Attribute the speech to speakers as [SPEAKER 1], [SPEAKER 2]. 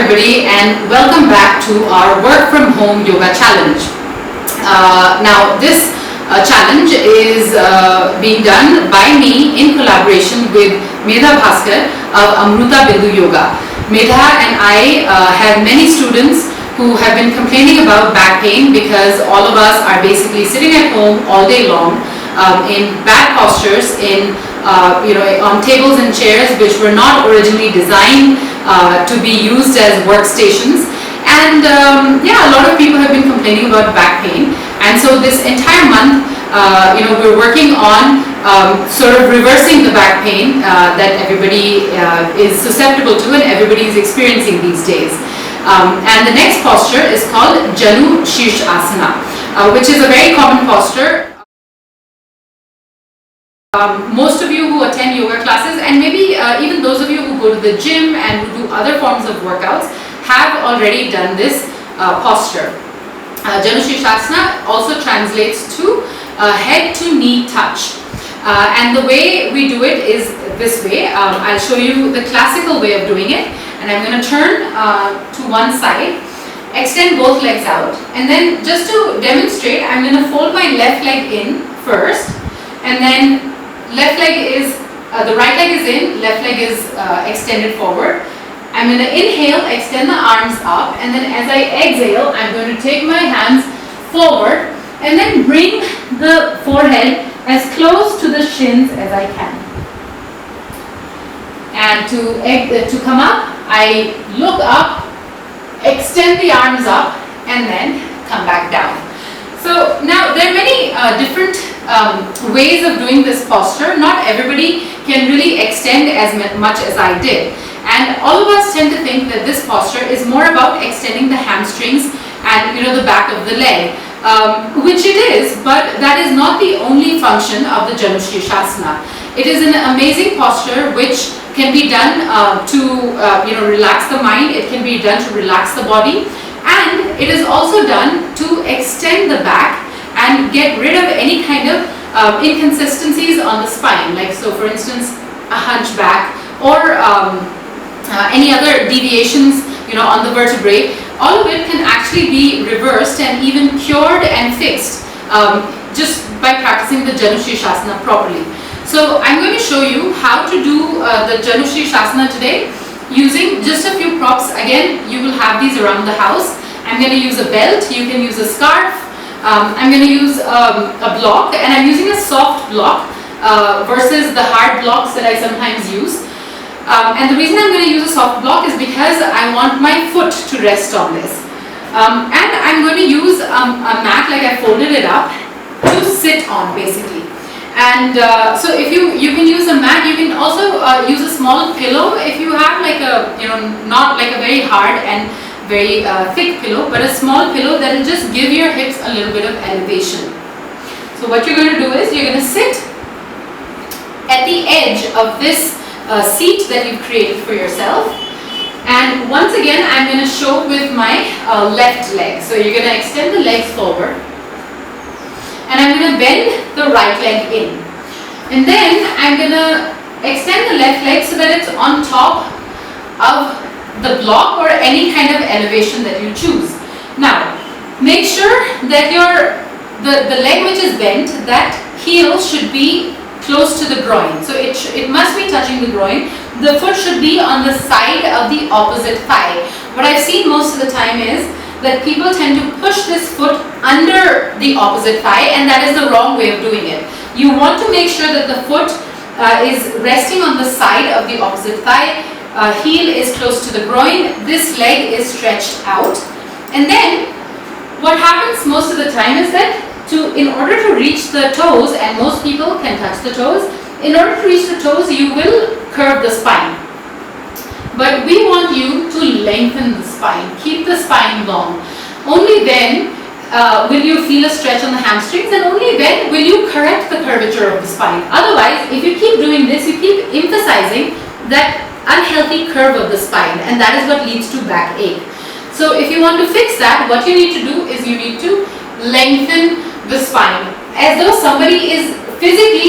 [SPEAKER 1] everybody, and welcome back to our work from home yoga challenge. Now this challenge is being done by me in collaboration with Medha Bhaskar of Amruta Bindu Yoga. Medha and I have many students who have been complaining about back pain because all of us are basically sitting at home all day long in bad postures, on tables and chairs which were not originally designed to be used as workstations. And a lot of people have been complaining about back pain. And so this entire month, we're working on sort of reversing the back pain that everybody is susceptible to and everybody is experiencing these days. And the next posture is called Janu Sirsasana, which is a very common posture. Most of you who attend yoga classes, and maybe even those of you who go to the gym and who do other forms of workouts, have already done this posture. Janu Sirsasana also translates to head to knee touch. And the way we do it is this way. I'll show you the classical way of doing it. And I'm going to turn to one side, extend both legs out. And then just to demonstrate, I'm going to fold my left leg in first. And then left leg is, the right leg is in, left leg is extended forward. I'm going to inhale, extend the arms up, and then as I exhale, I'm going to take my hands forward and then bring the forehead as close to the shins as I can. And to come up, I look up, extend the arms up, and then come back down. So now there are many different ways of doing this posture. Not everybody can really extend as much as I did. And all of us tend to think that this posture is more about extending the hamstrings and the back of the leg, which it is, but that is not the only function of the Janu Sirsasana. It is an amazing posture which can be done to relax the mind. It can be done to relax the body, and it is also done to extend the back and get rid of any kind of inconsistencies on the spine, like so for instance a hunchback or any other deviations on the vertebrae. All of it can actually be reversed and even cured and fixed just by practicing the Janu Sirsasana properly. So I'm going to show you how to do the Janu Sirsasana today using just a few props. Again, you will have these around the house. I'm going to use a belt, you can use a scarf, I'm going to use a block, and I'm using a soft block versus the hard blocks that I sometimes use. And the reason I'm going to use a soft block is because I want my foot to rest on this. And I'm going to use a mat, like I folded it up, to sit on basically. And so if you can use a mat, you can also use a small pillow if you have like a, not like a very hard and very thick pillow, but a small pillow that will just give your hips a little bit of elevation. So what you're going to do is you're going to sit at the edge of this seat that you've created for yourself. And once again, I'm going to show with my left leg. So you're going to extend the legs forward. And I'm going to bend the right leg in. And then I'm going to extend the left leg so that it's on top of the block or any kind of elevation that you choose. Now, make sure that the leg which is bent, that heel should be close to the groin. So it must be touching the groin. The foot should be on the side of the opposite thigh. What I've seen most of the time is that people tend to push this foot under the opposite thigh, and that is the wrong way of doing it. You want to make sure that the foot is resting on the side of the opposite thigh. Heel is close to the groin. This leg is stretched out. And then what happens most of the time is that in order to reach the toes, and most people can touch the toes, in order to reach the toes you will curve the spine. But we want you to lengthen the spine, keep the spine long. Only then will you feel a stretch on the hamstrings, and only then will you correct the curvature of the spine. Otherwise, if you keep doing this, you keep emphasizing that unhealthy curve of the spine, and that is what leads to backache. So if you want to fix that, what you need to do is you need to lengthen the spine as though somebody is physically